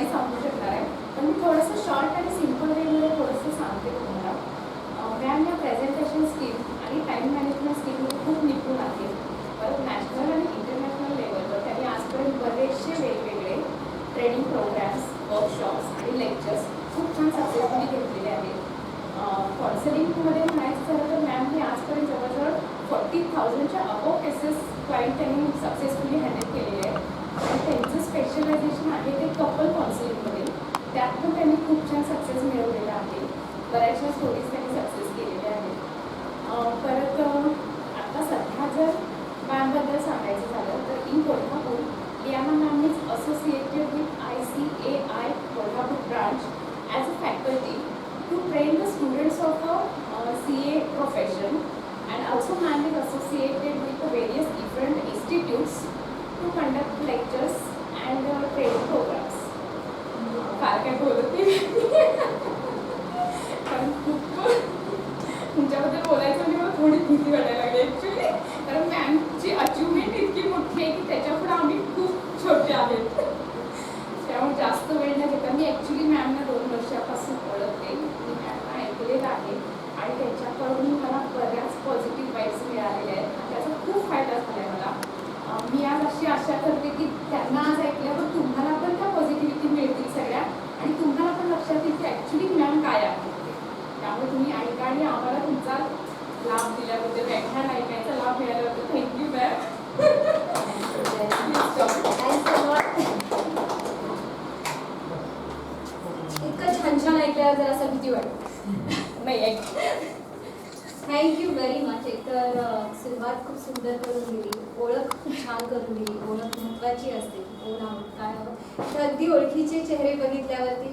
नाही सांगू शकणार आहे, पण मी थोडंसं शॉर्ट आणि सिम्पल वेमध्ये थोडंसं सांगते तुम्हाला. मॅम या प्रेझेंटेशन स्किल आणि टाईम मॅनेजमेंट स्किलमध्ये खूप निपुण आहे. परत नॅशनल आणि इंटरनॅशनल लेवलवर त्यांनी आजपर्यंत बरेचसे वेगवेगळे ट्रेनिंग प्रोग्राम्स, वर्कशॉप्स आणि लेक्चर्स खूप छान सक्सेसफुली घेतलेले आहेत. काउन्सिलिंगमध्ये म्हणायचं झालं तर मॅम हे आजपर्यंत जवळजवळ 40,000च्या अबोव केसेस क्लायंट त्यांनी सक्सेसफुली हँडल केलेले आहेत. आणि त्यांचं स्पेशलायझेशन आहे ते कपल काउन्सिलिंगमध्ये, त्यात पण त्यांनी खूप छान सक्सेस मिळवलेला आहे. बऱ्याचशा स्टोरीज त्यांनी सक्सेस केलेल्या आहेत. परत आता सध्या जर मॅमबद्दल सांगायचं झालं तर in Kolhapur Liyana ma'am is associated with ICAI Kolhapur branch as a faculty to train the students of a CA profession, and also ma'am is associated with the various different institutes to conduct lectures and training programs. फार काय बोलते कारण खूप तुमच्याबद्दल बोलायचं म्हणजे मला थोडी भीती वाटायला लागली ॲक्च्युली, कारण मॅमची अचिव्हमेंट इतकी मोठी आहे की त्याच्यापुढे आम्ही खूप छोटे आहेत. त्यामुळे जास्त वेळ न घेता मी ॲक्च्युली मॅमना 2 वर्षापासून ओळखते, मी मॅमना ऐकलेलं आहे आणि त्यांच्याकडून मला बऱ्याच पॉझिटिव्ह वाईब्स मिळालेल्या आहेत आणि त्याचा खूप फायदा झाला आहे मला. मी आज अशी आशा करते की त्यांना आज ऐकल्यावर तुम्हाला पण त्या पॉझिटिव्हिटी मिळतील सगळ्या आणि तुम्हाला पण लक्षात येईल की ॲक्च्युली मॅम काय आहे ते. त्यामुळे तुम्ही ऐका आणि आम्हाला तुमचा लाभ दिल्याबद्दल, व्याख्यान ऐकायचा लाभ मिळाल्याबद्दल थँक्यू मॅम. इतकं छान छान ऐकल्यावर जरा असं भीती वाटते. नाही थँक्यू व्हेरी मच. एकतर सुरुवात खूप सुंदर करून दिली, ओळख खूप छान करून दिली. ओळख महत्त्वाची असते, कोण आहोत काय आहोत. तर अगदी ओळखीचे चेहरे बघितल्यावरती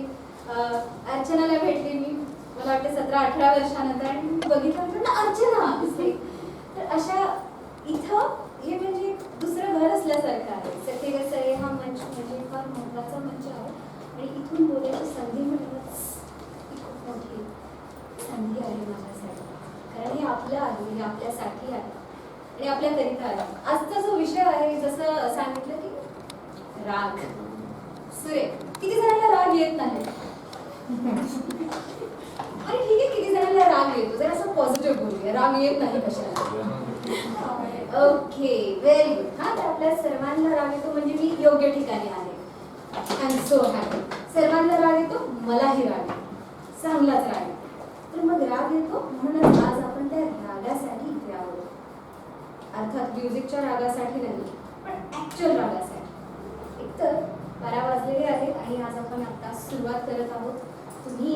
अर्चनाला भेटली मी, मला वाटतं 17-18 वर्षानंतर, आणि बघितलं म्हटलं अर्चना दिसते. तर अशा इथं हे म्हणजे दुसरं घर असल्यासारखं आहे. सखे ग सरे हा मंच म्हणजे फार महत्त्वाचा मंच आहे आणि इथून बोलायची संधी मिळणं ही खूप मोठी संधी आहे माझ्यासाठी, कारण हे आपलं आहे, हे आपल्यासाठी आहे आणि आपल्याकरिता आहे. आजचा जो विषय आहे, जसं सांगितलं की राग. सुरेख. किती जणांना राग येत नाही? अरे ठीक आहे, किती जणांना राग येतो? जर असं पॉझिटिव्ह बोलूया, राग येत नाही कशाला? Okay, very good. हा, तर आपल्या सर्वांना राग येतो म्हणजे मी योग्य ठिकाणी आहे. I am so happy. सर्वांना राग येतो, मलाही राग येतो, चांगलाच राग येतो. तर मग राग येतो म्हणूनच आज आपण त्या रागासाठी इथे आहोत. अर्थात म्युझिकच्या रागासाठी नाही, पण ऍक्च्युअल रागासाठी. एकतर 12 वाजलेले आहेत आणि आज आपण आता सुरुवात करत आहोत. तुम्ही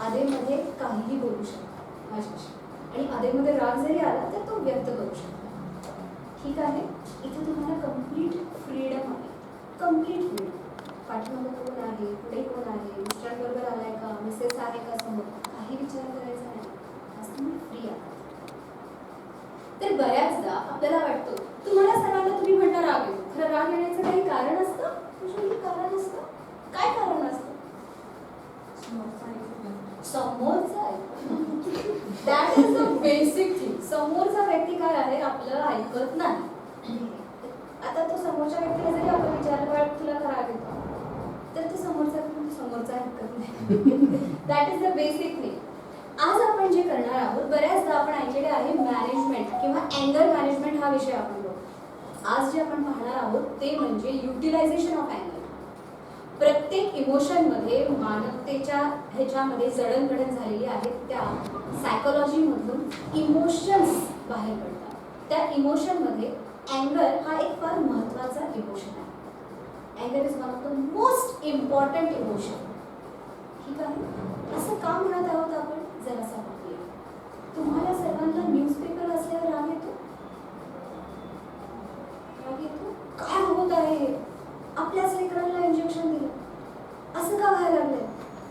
आधेमध्ये काहीही बोलू शकता माझ्याशी, आणि आधेमध्ये राग जरी आला तर तो व्यक्त करू शकता. ठीक आहे, इथे तुम्हाला कम्प्लीट फ्रीडम आहे, कम्प्लीट फ्रीडम. पाठीमागं कोण आहे, पुढे कोण आहे, मिस्टरांबरोबर आलाय का, मिसेस आहे का समोर, काही विचार करायचा नाही. आज तुम्ही फ्री आहात. तर बऱ्याचदा आपल्याला वाटतं, तुम्हाला सर्वांना तुम्ही म्हणता राग येतो, खरं राग येण्याचं काही कारण असतं? कारण असतं. काय कारण असतं? समोरचा that is the basic thing. समोरचा व्यक्ती काय आहे, आपलं ऐकत नाही. आता तो समोरच्या व्यक्तीला जरी आपण विचारलं, बाळ तुला का राग येतो, तर तो समोरचा ऐकत नाही. That is the basic thing. आज आपण जे करणार आहोत, बऱ्याचदा आपण ऐकलेले आहे मॅनेजमेंट किंवा अँगर मॅनेजमेंट हा विषय आपण बघू. आज जे आपण पाहणार आहोत ते म्हणजे युटिलायझेशन ऑफ अँगर. प्रत्येक इमोशनमध्ये, मानवतेच्या ह्याच्यामध्ये जडणघडण झालेली आहे, त्या सायकोलॉजीमधून इमोशन्स बाहेर पडतात. त्या इमोशनमध्ये अँगर हा एक फार महत्त्वाचा इमोशन आहे. अँगर is one of the most important emotion. ठीक आहे, असं का म्हणत आहोत आपण, जरासा बघूया. तुम्हाला सर्वांना न्यूजपेपर वाचल्यावर राग येतो? राग येतो? काय होत आहे, आपल्याच लेकरांना इंजेक्शन दिलं, असं का व्हायला लागलंय,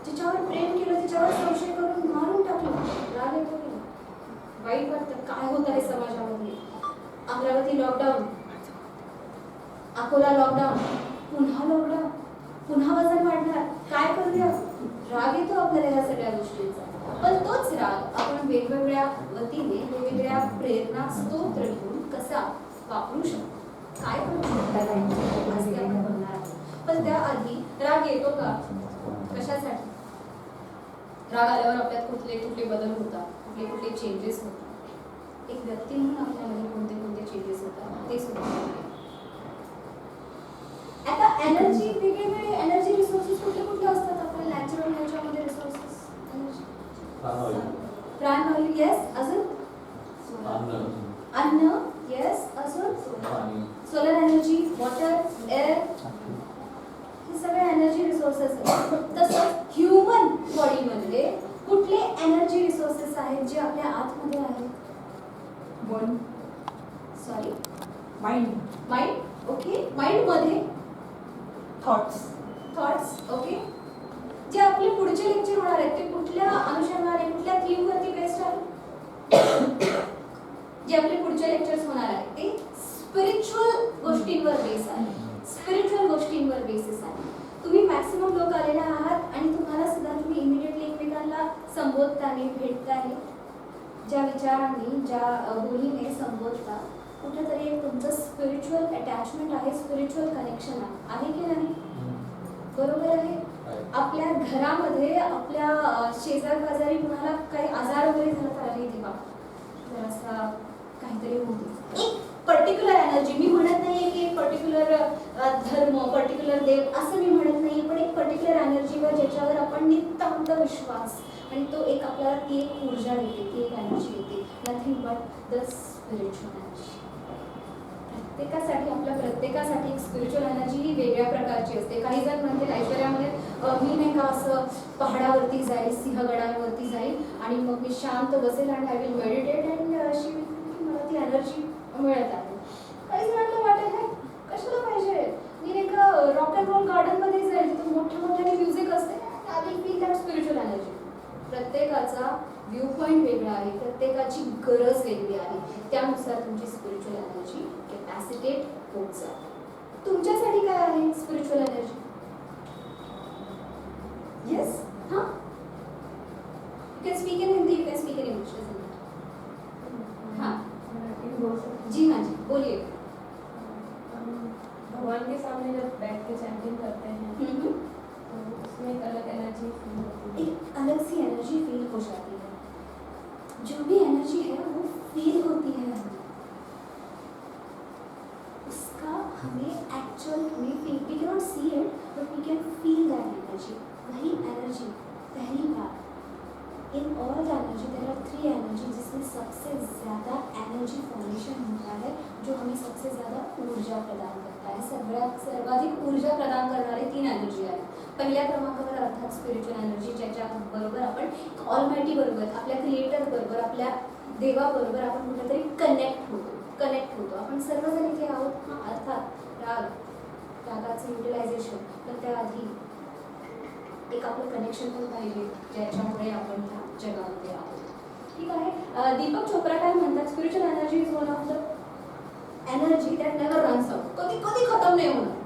जिच्यावर प्रेम केलं तिच्यावर संशय करून मारून टाकलं, राग येतो की नाही? वाईट वाटतं, काय होत आहे समाजामध्ये. अमरावती लॉकडाऊन, अकोला लॉकडाऊन, पुन्हा लॉकडाऊन, पुन्हा वजन वाढणार, काय करूया? राग येतो आपल्याला या सगळ्या गोष्टींचा. पण तोच राग आपण वेगवेगळ्या वतीने, वेगवेगळ्या प्रेरणा स्तोत्र घेऊन कसा वापरू शकतो, काय करू शकता, आज ते आपण बघणार आहोत. पण त्याआधी राग राग येतो का? कशासाठी? राग आल्यावर आपल्यात कुठले कुठले बदल होतात, कुठले कुठले चेंजेस होतात, एक व्यक्ती म्हणून आपल्यामध्ये कोणते कोणते चेंजेस होतात ते सुद्धा. आता एनर्जी, वेगवेगळे एनर्जी रिसोर्सेस कुठले कुठले असतात आपल्या नॅचरल ह्याच्यामध्ये रिसोर्सेस? प्राणवायू, येस. अजून अन्न, येस. अजून सोलर एनर्जी, वॉटर, एअर, हे सगळे एनर्जी रिसोर्सेस आहेत. तसंच ह्युमन बॉडीमध्ये कुठले एनर्जी रिसोर्सेस आहेत जे आपल्या आतमध्ये आहेत? One sorry, mind, mind. Okay, mind मध्ये थॉट्स, थॉट्स. ओके, जे आपले पुढचे लेक्चर होणार आहेत ते कुठल्या अनुषंगाने, कुठल्या थीम वरती बेस्ड आहे? जे आपले पुढचे लेक्चर्स होणार आहेत ते स्पिरिच्युअल गोष्टींवर बेस आहे, स्पिरिच्युअल गोष्टींवर बेसिस आहे. तुम्ही मॅक्सिमम लोक आलेले आहात आणि तुम्हाला सुद्धा तुम्ही इमिडिएटली एकमेकांना संबोधताना, भेटताना, ज्या विचारांनी, ज्या बोलीने संबोधता, कुठेतरी एक तुमचं स्पिरिच्युअल अटॅचमेंट आहे, स्पिरिच्युअल कनेक्शन आहे की नाही? बरोबर आहे. आपल्या घरामध्ये, आपल्या शेजार पाजारी कुणाला काही आजार वगैरे झाला तर आले तेव्हा जरासा काहीतरी होते. एक पर्टिक्युलर एनर्जी, मी म्हणत नाहीये की एक पर्टिक्युलर धर्म, पर्टिक्युलर देव असं मी म्हणत नाहीये, पण एक पर्टिक्युलर एनर्जीवर ज्याच्यावर आपण नितांत विश्वास, आणि तो एक आपल्याला ती एक ऊर्जा देते, ती एक एनर्जी येते. Nothing but the spiritual energy. प्रत्येकासाठी, आपल्या प्रत्येकासाठी एक स्पिरिच्युअल एनर्जी ही वेगळ्या प्रकारची असते. काही जण म्हणतील ऐश्वर्यामध्ये मी नाही का असं पहाडावरती जाईल, सिंहगडावरती जाईल आणि मग मी शांत बसेल आणि आय विल मेडिटेट अँड मला ती एनर्जी मिळत आहे. काही जणांना वाटेल हे कशाला पाहिजे, मी नाही का रॉक अँड रोल गार्डनमध्ये जाईल, तिथं मोठ्या मोठ्याने म्युझिक असते, I will feel that spiritual energy. प्रत्येकाचा व्ह्यू पॉईंट वेगळा आहे, प्रत्येकाची गरज वेगळी आहे, त्यानुसार तुमची स्पिरिच्युअल एनर्जी कॅपॅसिटेट होत जाते. तुमच्यासाठी काय आहे स्पिरिच्युअल एनर्जी? येस, हां, you can speak in Hindi, you can speak in English. हाँ जी, हाँ जी, बोलिए. भगवान के सामने जब बैठ के चैंटिंग करते हैं तो उसमें एक अलग एनर्जी फील होती है, एक अलग सी एनर्जी फील हो जाती है. जो भी एनर्जी है वो फील होती है हमें, उसका हमें एक्चुअल में feel, we can not see it but we can feel that energy. वही एनर्जी पहली बार in all the energy, there are 3 energy जिसमें सबसे ज़्यादा एनर्जी फॉर्मेशन होता है, जो हमें सबसे ज़्यादा ऊर्जा प्रदान करता है. सर्वाधिक ऊर्जा प्रदान करणारे 3 एनर्जी आहेत. पहिल्या क्रमांकावर अर्थात स्पिरिच्युअल एनर्जी, ज्याच्या बरोबर आपण ऑलमायटी बरोबर, आपल्या क्रिएटर बरोबर, आपल्या देवाबरोबर आपण कुठेतरी कनेक्ट होतो. आपण सर्वजण इथे आहोत. हां, अर्थात रागाचं युटिलायझेशन, पण त्याआधी एक आपलं कनेक्शन पण पाहिजे, ज्याच्यामुळे आपण ह्या जगामध्ये आहोत. ठीक आहे. दीपक चोप्रा काय म्हणतात, spiritual energy is one of the energy that never runs out. कधी कधी खतम नाही होणार.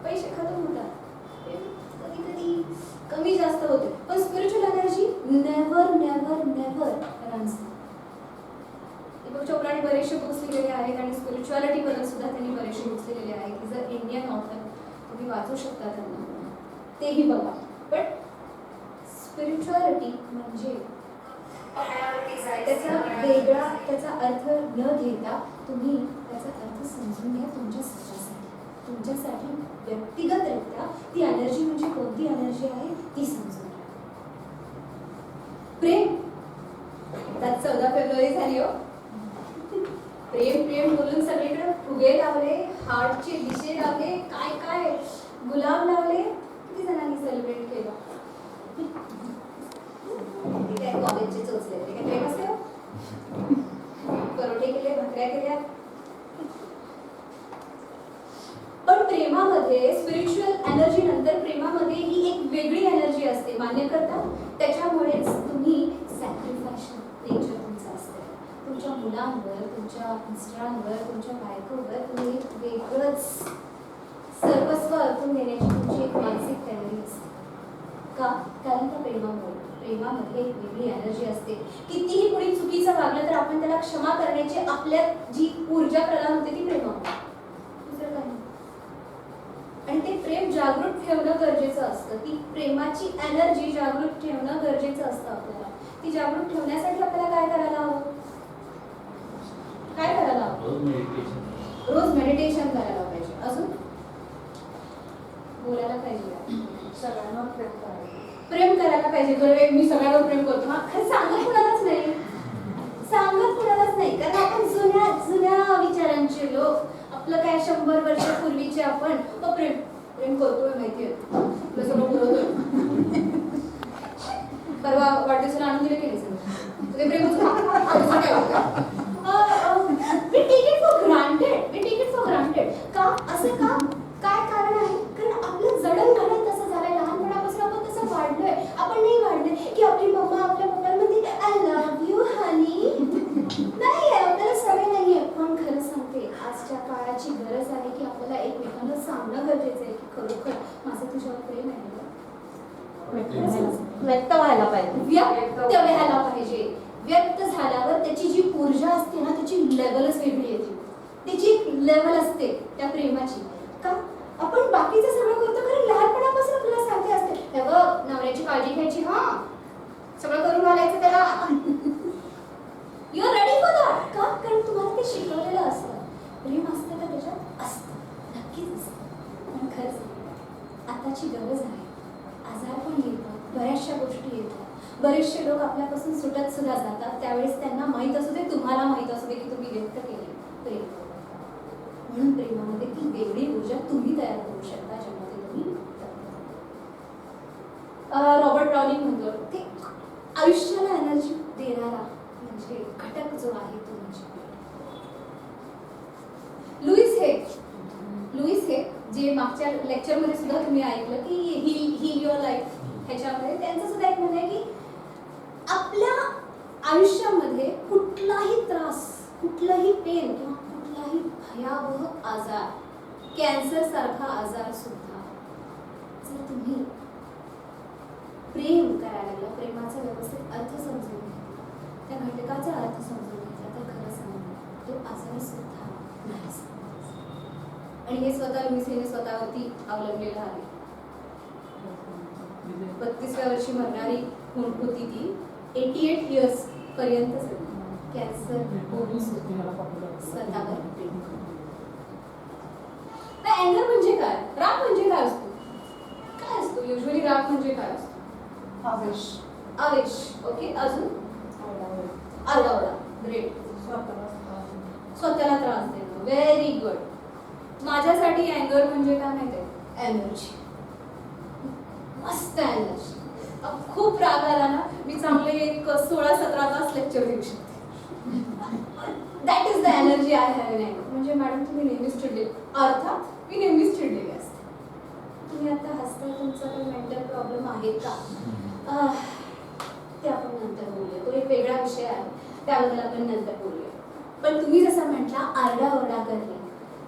पैसे खतम होतात, कधी कधी कमी जास्त होते, पण spiritual energy never never never runs out. Deepak चोप्राने बरेचसे बुक्स लिहिलेले आहेत आणि स्पिरिच्युअलिटी बद्दल सुद्धा त्यांनी बरेचसे बुक्स लिहिलेले आहेत. इज अ इंडियन ऑथर, तुम्ही वाचू शकता त्यांना, तेही बघा. बट स्पिरिच्युअलिटी म्हणजे त्याचा वेगळा, त्याचा अर्थ न घेता तुम्ही त्याचा अर्थ समजून घ्या तुमच्यासाठी व्यक्तिगतरित्या ती एनर्जी म्हणजे कोणती एनर्जी आहे ती समजून घ्या. प्रेम, त्यात 14 फेब्रुवारी झाली हो. प्रेम प्रेम बोलून सगळीकडे फुगे लावले, हार्टचे दिशे लावले, काय काय गुलाब लावले. किती जणांनी सेलिब्रेट केलं? ते काय कॉलेजचे चोचले, ते काय प्रेम असते हो? परोठे केले, भाकऱ्या केल्या. पण प्रेमामध्ये, स्पिरिच्युअल एनर्जी नंतर प्रेमामध्ये ही एक वेगळी एनर्जी असते, मान्य करता? त्याच्यामुळेच तुम्ही सॅक्रिफायस नेचर तुमचं असतं. तुमच्या मुलांवर, तुमच्या मिस्टरांवर, तुमच्या बायकोवर तुम्ही एक वेगळंच सर्वस्व अर्पण देण्याची तुमची एक मानसिक तयारी असते. का? कारण त्या प्रेमामध्ये एक वेगळी एनर्जी असते. कितीही कोणी चुकीचं वागलं तर आपण त्याला क्षमा करण्याची आपल्यात जी ऊर्जा प्रदान होते ती प्रेमामुळे, दुसरं काही नाही. आणि ते प्रेम जागृत ठेवणं गरजेचं असतं. ती प्रेमाची एनर्जी जागृत ठेवणं गरजेचं असतं आपल्याला. ती जागृत ठेवण्यासाठी आपल्याला काय करायला हवं? काय करायला हवं? रोज मेडिटेशन करायला पाहिजे. अजून बोलायला पाहिजे, सगळ्यांना प्रेम करायचं. प्रेम करायला पाहिजे. बरोबर, मी सगळ्यांवर प्रेम करतो. हा खरं सांगत कुणालाच नाही, सांगत कुणालाच नाही, कारण आपण जुन्या जुन्या विचारांचे लोक. आपलं काय 100 वर्षापूर्वीचे आपण प्रेम प्रेम करतोय माहितीये, आपलं सगळं पुरवतोय. परवा वाढदिवसाला आणून दिले केले सगळं ते प्रेमच काय होतं. we take it for granted. का असं का? काय कारण आहे? कारण आपलं जडणघडण तसं झालंय. लहानपणापासून आपण तसं वाढलोय. आपण नाही वाढलोय की आपली मम्मा आपल्या पप्पाला म्हणते आय लव्ह यू हनी. नाही आहे, आपल्याला सवय नाहीये. पण खरं सांगते, आजच्या काळाची गरज आहे की आपल्याला एकमेकांना सांगणं गरजेचं आहे की खरोखर माझं तुझ्यावर प्रेम आहे. व्यक्त व्हायला पाहिजे. व्यक्त व्हायला पाहिजे. व्यक्त झाल्यावर त्याची जी ऊर्जा असते ना, त्याची लेवलच वेगळी येते. त्याची एक लेवल असते त्या प्रेमाची. का आपण बाकीचं सगळं करतो, कारण लहानपणापासून आपल्याला सांगते असते, हे बघ नवऱ्याची काळजी घ्यायची, हा सगळं करून घालायचं त्याला. You are ready for that. का? कारण तुम्हाला ते शिकवलेलं असतं. प्रेम असतं का त्याच्यात? असतं, नक्कीच असतं. पण खरंच आताची गरज आहे. आजार पण येतात, बऱ्याचशा गोष्टी येतात. बरेचसे लोक आपल्यापासून सुटत सुद्धा जातात. त्यावेळेस त्यांना माहीत असू दे, तुम्हाला माहीत असू दे की तुम्ही व्यक्त केले प्रेम. म्हणून प्रेमामध्ये ती वेगळी ऊर्जा तुम्ही तयार करू शकता, ज्यामध्ये तुम्ही रॉबर्ट ब्राउनिंग म्हणतो ते आयुष्याला एनर्जी देणारा म्हणजे घटक जो आहे तो म्हणजे लुईस हे जे मागच्या लेक्चरमध्ये सुद्धा तुम्ही ऐकलं की हील युअर लाईफ, ह्याच्यामध्ये त्यांचं सुद्धा एक म्हणणं आहे की आपल्या आयुष्यामध्ये कुठलाही त्रास, कुठलाही पेन किंवा कुठलाही भयावह आजार, कॅन्सर सारखा आजार सुद्धा जर तुम्ही प्रेम करायला लागला, प्रेमाचा व्यवस्थित अर्थ समजून घेतला, त्या घटकाचा अर्थ समजून घेतला, तर खरं सांगू तो आजार सुद्धा नाही समजत. आणि हे स्वतः लुईसने स्वतःवरती अवलंबलेलं आहे. 32व्या वर्षी मरणारी होती ती. 88 इयर्स पर्यंत कॅन्सर होऊन स्वतःवर प्रेम करतो. अँगर म्हणजे काय? राग म्हणजे काय असतो? काय असतो युजली? राग म्हणजे काय असतो? आवेश. ओके, अजून आरडाओरडा. ग्रेट. स्वतःला त्रास देणं. Very good. माझ्यासाठी अँगर म्हणजे काय माहितीये? एनर्जी. मस्त एनर्जी. खूप राग आला ना, मी चांगले एक 16-17 तास लेक्चर देऊ शकते. That is the energy I have in अँगर. म्हणजे मॅडम तुम्ही नेहमीच चिडले, अर्थात मी नेहमीच चिडलेली असते. तुम्ही आता हसताय, तुमचा काही मेंटल प्रॉब्लेम आहे का? ते आपण नंतर बोलूया. तो एक वेगळा विषय आहे, त्याबद्दल आपण नंतर बोलूया. पण तुम्ही जसं म्हटला आरडाओरडा करणे,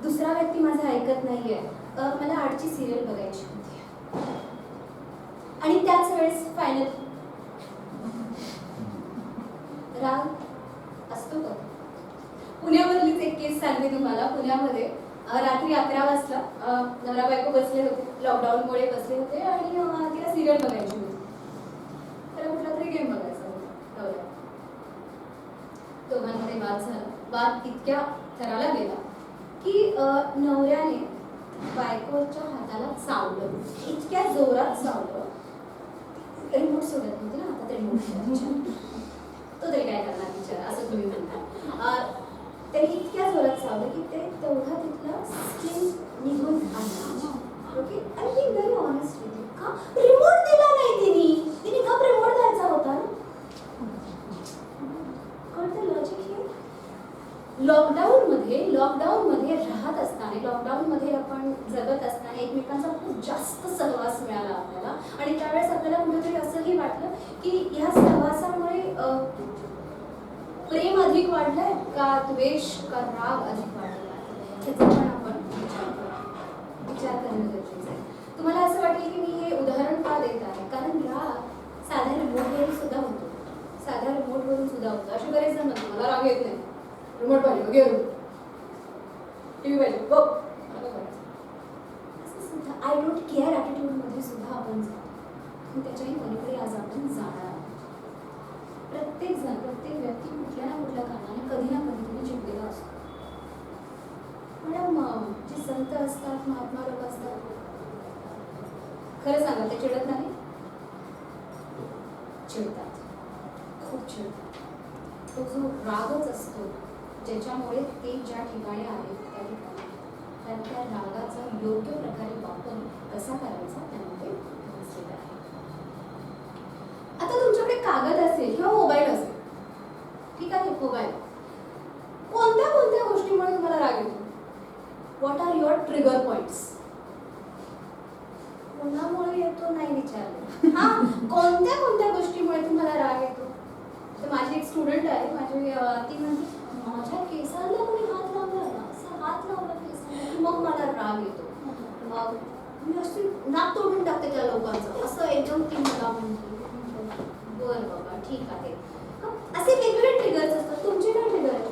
दुसरा व्यक्ती माझं ऐकत नाहीये, मला आजची सिरियल बघायची होती आणि त्याच वेळेस फायनल राग असतो का? पुण्यामधलीच एक केस सांगते तुम्हाला. पुण्यामध्ये रात्री 11 वाजता नवरा बायको बसले होते, लॉकडाऊनमुळे बसले होते आणि तिला सिरियल बघायची होती. त्याला कुठला तरी गेम बघायचा होता नवऱ्या. दोघांमध्ये वाद झाला. वाद इतक्या थराला गेला की नवऱ्याने बायकोच्या हाताला चावलं, इतक्या जोरात चावलं, रिमोट सोडत नव्हती ना हातात, रिमोट तो तरी काय करणार विचार, असं तुम्ही म्हणता. त्याने इतक्या जोरात चावलं की ते तेवढा तिथला स्किन निघून आला. ओके, आणि ती व्हेरी ऑनेस्ट होती. का रिमोट दिला नाही तिने का रिमोट द्यायचा होता? कळतं लॉजिक हे? लॉकडाऊनमध्ये राहत असताना, लॉकडाऊनमध्ये आपण जगत असताना एकमेकांचा खूप जास्त सहवास मिळाला आपल्याला. आणि त्यावेळेस आपल्याला कुठेतरी असंही वाटलं की ह्या सहवासामुळे प्रेम अधिक वाढलंय का द्वेष का राग अधिक वाढला आहे, त्याचा पण आपण विचार करणं गरजेचं आहे. तुम्हाला असं वाटेल की मी हे उदाहरण का देत आहे, कारण राग साध्या रिमोटवरून सुद्धा होतो, साध्या रिमोटवरून सुद्धा होतो. असे बरेच जण म्हणतात मला राग येत नाही, रिमोट पाहिजे, घे टीव्ही पाहिजे, बघ, असं सुद्धा आय डोंट केअर ॲटिट्यूडमध्ये सुद्धा आपण जातो. त्याच्याही पलीकडे आज आपण जाणार आहोत. प्रत्येक व्यक्ती कुठल्या ना कुठल्या कारणाने कधी ना कधीतरी चिडलेला असतो. मॅडम, जे संत असतात, महात्मा लोक असतात, खरं सांगा ते चिडत नाही? चिडतात, खूप चिडतात. तो जो रागच असतो ज्याच्यामुळे ते ज्या ठिकाणी आहेत त्या ठिकाणी त्या रागाचा योग्य प्रकारे वापर कसा करायचा त्यामध्ये नसलेला आहे. आता तुमच्याकडे कागद असेल किंवा मोबाईल असेल, ठीक आहे, मोबाईल, कोणत्या कोणत्या गोष्टीमुळे तुम्हाला राग येतो? What are your trigger points? कोणामुळे येतो नाही विचारलं. हा, कोणत्या कोणत्या गोष्टीमुळे तुम्हाला राग येतो? तर माझी एक स्टुडंट आहे, ती म्हणते माझ्या केसाला कोणी हात लावला ना, असं हात लावला केसाला की मग मला राग येतो. मग मी अशी नाक तोडून टाकते त्या लोकांचं, असं एकदम ती मला म्हणते. बरं बाबा, ठीक आहे. असे वेगवेगळे ट्रिगर्स असतात. तुमचे काय ट्रिगर आहे?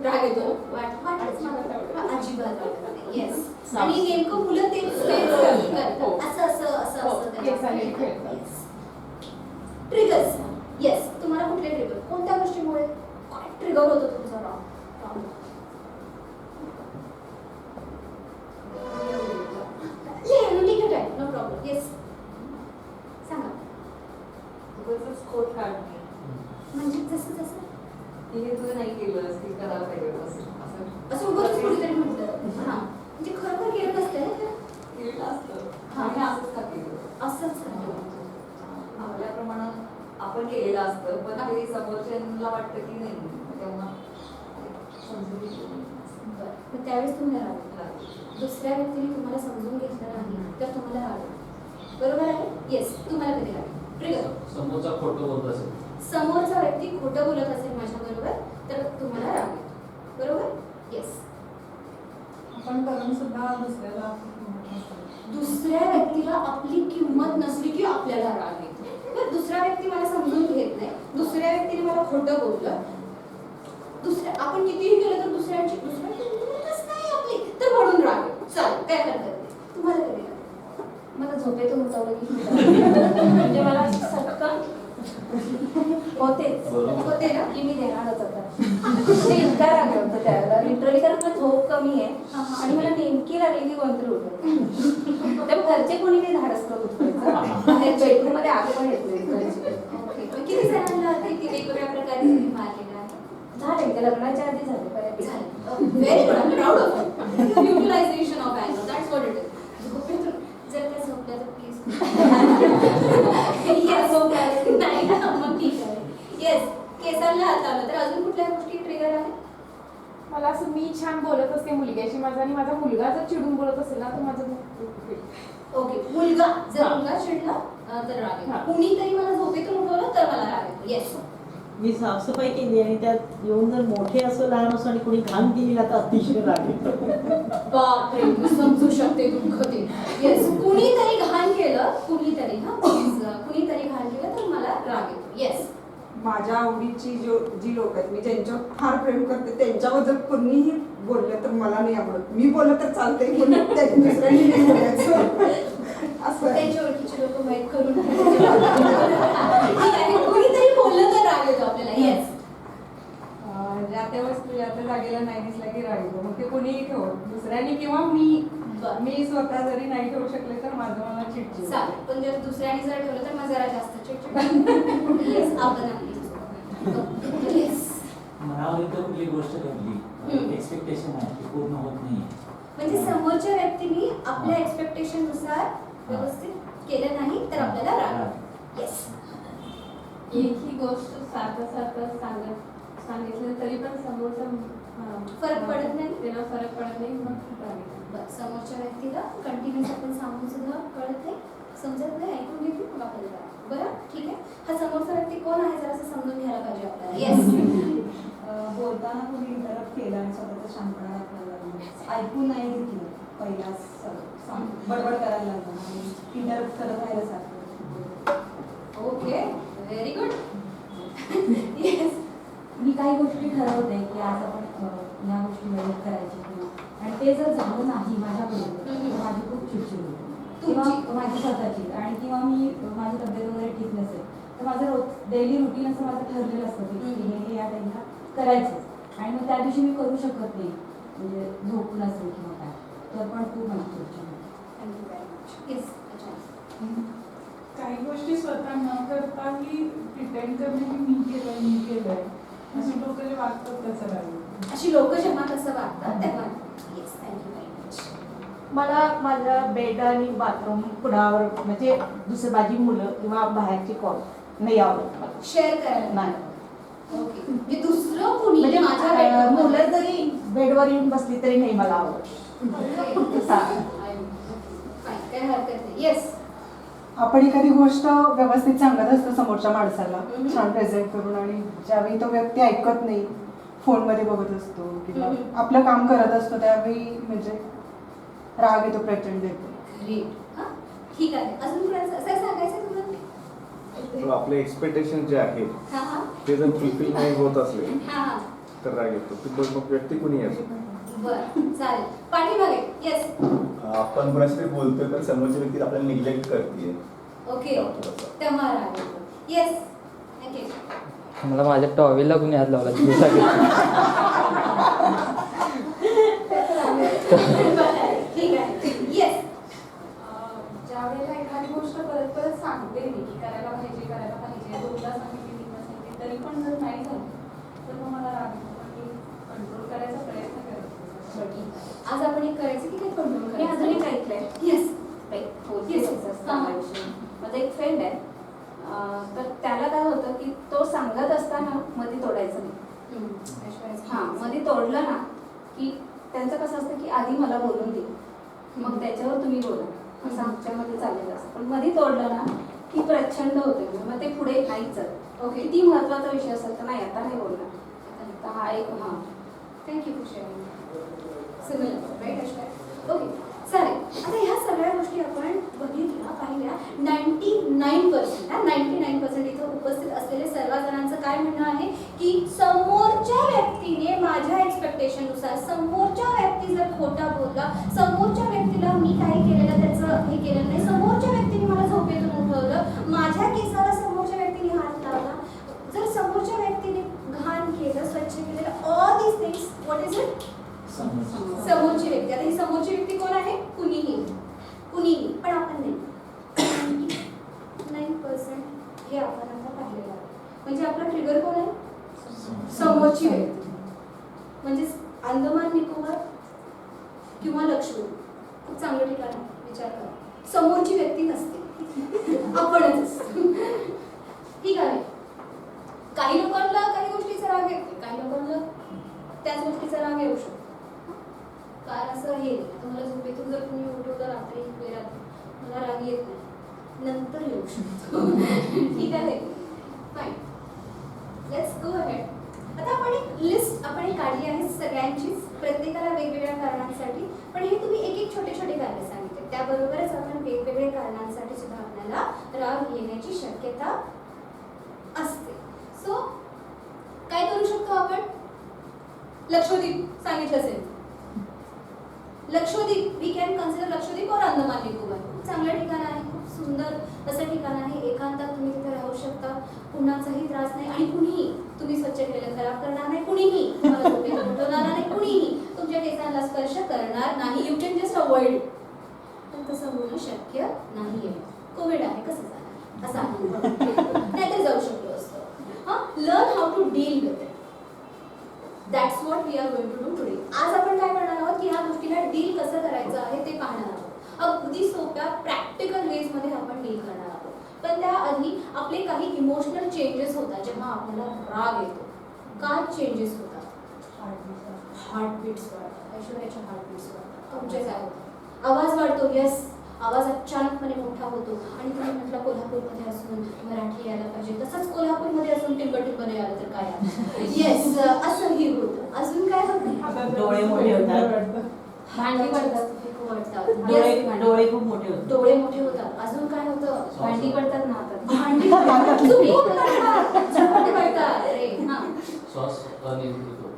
राग येतो, वाटच मला अजिबात वाटत नाही. येस, आणि नेमकं मुलं तेच करतात. असं असं असं असं ट्रिगर्स. येस, तुम्हाला कुठले ट्रिगर, कोणत्या गोष्टीमुळे काय ट्रिगर होतो तुमचा राग? ठीक आहे, नो प्रॉब्लेम. येस, सांगा. उगाचच खोट काढणे. म्हणजे जसं जसं हे तू नाही केलंस, ते करायला पाहिजे असं असं उगाच कोणीतरी म्हटलं. हां, म्हणजे खरोखर केलं नसतं ना ते? केलेलं असतं. आम्ही असंच का केलं? असंच करतो. आपल्या प्रमाणात आपण केलेलं असतं, पण ते समोरच्यांना वाटतं की नाही, तेव्हा समजून घेतलं. बरं, तर त्यावेळेस तुम्हाला राग, दुसऱ्या व्यक्तीने तुम्हाला समजून घेतलं नाही तर तुम्हाला राग, बरोबर आहे? येस, तुम्हाला कधी राग? ट्रिगर. समोरचा खोटं बोलत असेल, समोरचा व्यक्ती खोटं बोलत असेल माझ्या बरोबर तर तुम्हाला राग येतो, बरोबर? येस. आपण करून सुद्धा दुसऱ्या व्यक्तीला आपली किंमत नसली की आपल्याला राग येतो. तर दुसरा व्यक्ती मला समजून घेत नाही, दुसऱ्या व्यक्तीने मला खोटं बोललं, आपण कितीही केलं तर दुसऱ्याची किंमतच नाही आपली, तर म्हणून राग येतो. चालेल, काय हरकत नाही. तुम्हाला कधी राग? मला झोपेतून उठवलं की म्हणजे मला सटकन होते ना की मी देणारच होता. ते इतका राग होतं त्यावेळेला लिटरली, कारण मला झोप कमी आहे आणि मला नेमकी लागली की कोणतरी उठवलं. त्यामुळे घरचे कोणी नाही धाडस करत उठवायचं. बाहेर बेडरूम मध्ये आग पण येत नाही घरचे. किती जणांना ते वेगवेगळ्या प्रकारे तुम्ही मारलेलं आहे? झाले, ते लग्नाच्या आधी झाले, बऱ्याच झाले. Very good, I am proud of utilization of अँगर, दॅट्स व्हॉट इट इज. झोपेतून जर त्या झोपल्या तर प्लीज नाही ना, मग ठीक आहे. येस, केसांना हात लावला तर अजून कुठल्या गोष्टी ट्रिगर आहे? मला असं मी छान बोलत असते मुलग्याशी माझा आणि माझा मुलगा जर चिडून बोलत असेल ना तर माझं ओके, मुलगा जर मुलगा चिडला तर राग येतो. कुणीतरी मला झोपेतून उठवलं तर मला राग येतो. येस, मी साफसफाई केली आणि त्यात येऊन जर मोठे असो लहान असो आणि कोणी घाण केली ना तर अतिशय राग येतो. बापरे, मी समजू शकते दुःख ते. येस, कुणीतरी घाण केलं, कुणीतरी घाण केलं तर मला राग येतो. येस, माझ्या आवडीची जी लोक आहेत, मी ज्यांच्यावर फार प्रेम करते त्यांच्यावर जर कोणीही बोललं तर मला नाही आवडत. मी बोललं तर चालते, दुसऱ्यांनी नाही बोलायचं असं. त्यांच्या ओळखीचे लोक माहीत करून कुणीतरी बोललं तर राग येतो आपल्याला. येस, ज्या त्या वस्तू ज्या त्या जागेला नाही दिसल्या की राग येतो. मग ते कोणीही ठेव, दुसऱ्यांनी किंवा मी स्वतः जरी नाही ठेवू शकले तर माझं मला चिडचिड. चालेल, पण जर दुसऱ्याने जर ठेवलं तर मग जरा जास्त चिडचिड. येस, आपण येस. मनावर इथं कुठली गोष्ट घडली, एक्सपेक्टेशन आहे ती पूर्ण होत नाही, म्हणजे समोरच्या व्यक्तीने आपल्या एक्सपेक्टेशन नुसार व्यवस्थित केलं नाही तर आपल्याला राग. येस, एक ही गोष्ट सारखं सांगितलं तरी पण समोरचा फरक पडत नाही, त्याला फरक पडत नाही, मग खूप राग येतो. बरं, समोरच्या व्यक्तीला कंटिन्युअस आपण सांगून सुद्धा कळत नाही, समजत नाही, ऐकून घेतली मग आपल्याला राग. बरं, ठीक आहे. हा समोरचा व्यक्ती कोण आहे जरा असं समजून घ्यायला पाहिजे आपल्याला. येस, बोलताना कोणी इंटरप्ट केला आणि स्वतःचा शांतपणा राखायला लागला, ऐकून नाही घेतलं, पहिलाच बडबड करायला लागला आणि इंटरप्ट करत राहिलं सारखं. Okay, very good. येस, मी काही गोष्टी ठरवते की आज आपण या गोष्टी वेळेत करायची किंवा आणि ते जर झालं नाही माझ्याकडून तर माझी खूप चिडचिड होते किंवा तुमची? माझी स्वतःची. आणि किंवा मी माझी तब्येत वगैरे ठीक नसेल तर माझं रोज डेली रुटीन असं माझं ठरलेलं असतं की हे या टाईमला करायचं आणि मग त्या दिवशी मी करू शकत नाही म्हणजे झोप नसेल किंवा काय तर पण खूप माझी चिडचिड होते. Thank you very much. येस, अच्छा. काही गोष्टी स्वतः न करताही प्रिटेंड करणे की मी केलंय अशी लोक जे वागतात त्याचं राहील. अशी लोक जेव्हा तसं वागतात तेव्हा येस, थँक्यू व्हेरी मच. मला माझ्या बेड आणि बाथरूम कुणावर म्हणजे दुसरी माझी मुलं किंवा बाहेरची कॉल नाही आवडत मला. शेअर करायला नाही. ओके, म्हणजे दुसरं कुणी म्हणजे माझ्या माझ्या bedroom मध्ये- मुलं जरी बेडवर येऊन बसली तरी नाही मला आवडत. Okay. Fine, काही हरकत नाही. येस. आपण एखादी गोष्ट व्यवस्थित सांगत असतो समोरच्या माणसाला हम्म. छान प्रेझेंट करून आणि ज्यावेळी तो व्यक्ती ऐकत नाही फोनमध्ये बघत असतो किंवा हम्म. आपलं काम करत असतो त्यावेळी म्हणजे राग येतो, प्रचंड येतो. ग्रेट. हां, ठीक आहे. अजून कुणाचं असं सांगायचं तुम्हाला? तर आपले एक्सपेक्टेशन जे आहेत हां हां ते जर फुलफिल नाही होत असले हां हां. तर राग येतो. ती मग व्यक्ती कुणी असो. बरं, चालेल. पाठीमागे. येस. आपण कोणाशी तरी बोलतोय तर समोरची व्यक्ती आपल्याला निग्लेक्ट करते. ओके, तेव्हा राग येतो. Yes, thank you. मला माझ्या टॉवेलला कुणी हात लावला ठीक आहे. येस. ज्या वेळेला एखादी गोष्ट परत परत सांगते मी की करायला पाहिजे दोनदा सांगितली तीनदा सांगितली तरी पण जर नाही झालं तर मग मला राग येतो. पण मी कंट्रोल करायचा प्रयत्न करते. बरं, ठीक आहे. आज आपण एक करायचं की काय कंट्रोल मी करायचं? अजून एक ऐकलंय. येस. Yes. माझा एक फ्रेंड आहे तर त्याला काय होतं की तो सांगत असताना मध्ये तोडायचं नाही. हां, मध्ये तोडलं ना की त्यांचं कसं असतं की आधी मला बोलून दे मग त्याच्यावर तुम्ही बोला असं आमच्यामध्ये चाललेलं असतं. पण मध्ये तोडलं ना की प्रचंड होते मग ते पुढे नाहीच जात. ओके. किती महत्त्वाचा विषय असेल तर नाही आता नाही बोलणार. तर हा एक हां thank you for sharing. Similar right अशा. ओके, चालेल. आता ह्या सगळ्या गोष्टी आपण बघितल्या पाहिल्या. 99% इथं उपस्थित असलेले सर्वजणांचं काय म्हणणं आहे की समोरच्या व्यक्तीने माझ्या एक्सपेक्टेशननुसार समोरच्या व्यक्ती जर खोटा बोलला, समोरच्या व्यक्तीला मी काही केलेलं त्याचं हे केलेलं नाही, समोरच्या व्यक्तीने मला झोपेतून उठवलं, माझ्या केसाला समोरच्या व्यक्तीने हात लावला, जर समोरच्या व्यक्तीने घाण केलं, स्वच्छ केलेलं, all these things, what is it? समोरची व्यक्ती. आता ही समोरची व्यक्ती कोण आहे? कुणीही. पण आपण नाही. 99% हे आपण आता पाहिलेलं आहे. म्हणजे आपला ट्रिगर कोण आहे? समोरची व्यक्ती. म्हणजे अंदमान निकोबार किंवा लक्षद्वीप खूप चांगलं ठिकाण आहे. विचार करा. समोरची व्यक्ती नसते, आपणच असतो. ठीक आहे. काही लोकांना काही गोष्टीचा राग येतो, काही लोकांना त्याच गोष्टीचा राग येऊ शकतो. कारण असं हे तुम्हाला झोपेतून जर तुम्ही उठवलं रात्री वेळात मला राग येत नाही, नंतर येऊ शकतो. ठीक आहे, फाईन. Let's go ahead. आता आपण एक लिस्ट काढली आहे सगळ्यांचीच, प्रत्येकाला वेगवेगळ्या कारणांसाठी. पण हे तुम्ही एक एक छोटे छोटे कारणे सांगितले. त्याबरोबरच आपण वेगवेगळ्या कारणांसाठी सुद्धा आपल्याला राग येण्याची शक्यता असते. सो काय करू शकतो आपण? लक्षद्वीप सांगितलं असेल. Lakshadweep, we can consider Lakshadweep और अंदमान निकोबार. खूप चांगलं ठिकाण आहे, खूप सुंदर असं ठिकाण आहे. एकांतात तुम्ही तिथे राहू शकता, कुणाचाही त्रास नाही आणि कुणीही तुम्ही स्वच्छ केलेलं खराब करणार नाही, कुणीही तुम्हाला झोपेतून उठवणार नाही, कुणीही तुमच्या केसांना स्पर्श करणार नाही. You can just avoid. पण तसं होणं शक्य नाही आहे. कोविड आहे, कसं झालं असं आपण नाहीतर जाऊ शकलो असतो. हां, learn how to deal with it. That's what we are going to do today. आज आपण काय करणार आहोत की ह्या गोष्टीला डील कसं करायचं आहे ते पाहणार आहोत. अगदी सोप्या प्रॅक्टिकल वेजमध्ये आपण डील करणार आहोत. पण त्याआधी आपले काही इमोशनल चेंजेस होतात जेव्हा आपल्याला राग येतो. काय चेंजेस होतात? हार्टबीट्स वाढतात. ऐश्वर्याच्या हार्टबीट्स वाढतात. तुमचे काय होतं? आवाज वाढतो. येस, आवाज अचानकपणे मोठा होतो. आणि तुम्ही म्हटलं कोल्हापूरमध्ये असून मराठी यायला पाहिजे, तसंच कोल्हापूरमध्ये असून टिंबटिंब नाही आलं तर काय आलं? येस, असंही होतं. अजून काय होतं? डोळे मोठे होतात, भांडी पडतात. खूप वाटतात. डोळे खूप मोठे होतात. डोळे मोठे होतात. अजून काय होतं? भांडी पडतात ना हातात. भांडी पडतात. चुकून पडतात. चुकून पडतात. अरे हां, श्वास अनियंत्रित होतो.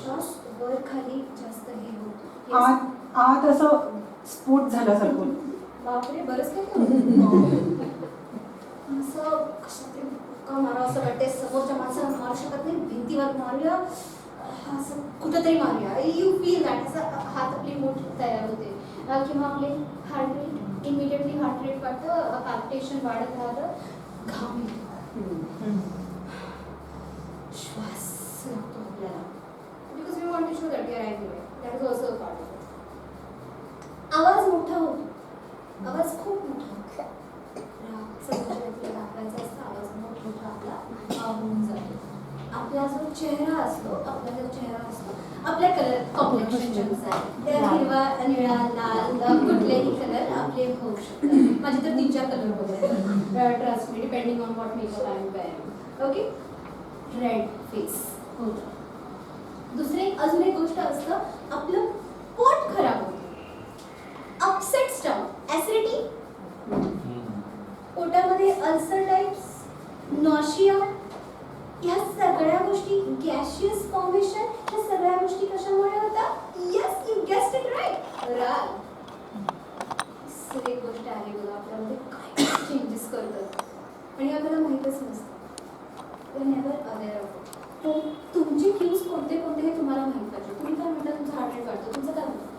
श्वास वर खाली जास्त हे होतो. आत आत असं स्फोट झाल्यासारखं. बापरे, बरंच काय केलं. असं कशातरी का मारा असं वाटते, समोरच्या माणसाला मारू शकत नाही, भिंतीवर मारूया, असं कुठंतरी मारूया. यू फील दॅट, असं हात आपली मूठ तयार होते किंवा आपले heart rate immediately heart rate वाढतं, पाल्पिटेशन वाढत राहतं, घाम येतो, श्वास लागतो आपल्याला, because we want to show that we are active. That is also a part of it. आवाज मोठा होतो, आवाज खूप मोठा होतो. समोरच्या दाखवायचा असतो, आवाज मोठा आपला होऊन जातो. आपला जो चेहरा असतो, आपल्या कलर कॉम्प्लेक्शननुसार त्या हिरवा, निळा, लाल, कुठलेही कलर आपले होऊ शकतात. माझे तर 3-4 कलर होते, trust me, depending on what makeup I am wearing. Okay, red face होतं. दुसरी अजून एक गोष्ट असतं, आपलं पोट खराब होतं, अपसेट स्टमक, ॲसिडिटी, पोटामध्ये अल्सर टाइप्स, नॉशिया, ह्या सगळ्या गोष्टी, गॅशियस फॉर्मेशन, ह्या सगळ्या गोष्टी कशामुळे होतात? Yes, you guessed it right, राग. एक गोष्ट आहे बघा, आपल्यामध्ये काय चेंजेस करतात आणि आपल्याला माहीतच नसतं. We never aware of it. तर तुमचे क्यूज कोणते कोणते हे तुम्हाला माहीत पाहिजे. तुम्ही काय म्हणता, तुमचं हार्ट रेट वाढतं, तुमचं काय म्हणतं?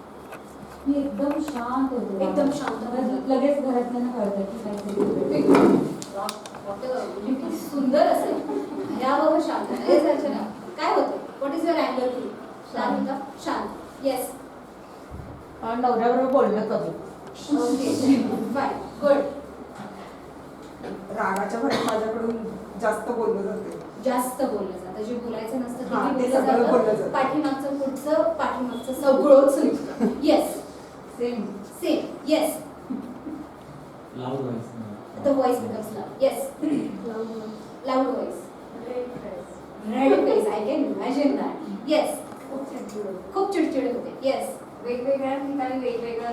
मी एकदम शांत होते, एकदम शांत होते. लगेच घरातल्यांना कळतं की काहीतरी किती सुंदर असेल, भयावह शांत. काय होतं? व्हॉट इज युअर अँगर टू? शांत, शांत. येस, नवऱ्याबरोबर बोलणं कमी. Okay, fine, good. रागाच्या भरात माझ्याकडून जास्त बोललं जाते. जास्त बोललं जातं, जे बोलायचं नसतं हां, ते ते सगळं बोललं जातं. जातं. पाठीमागचं सगळंच निघतं. Yes, same. Same, yes. Loud voice. The voice becomes loud. Yes. Loud voice. Red face. I can imagine that. Yes. खूप चिडचिड होते. Yes. वेगवेगळ्या ठिकाणी वेगवेगळं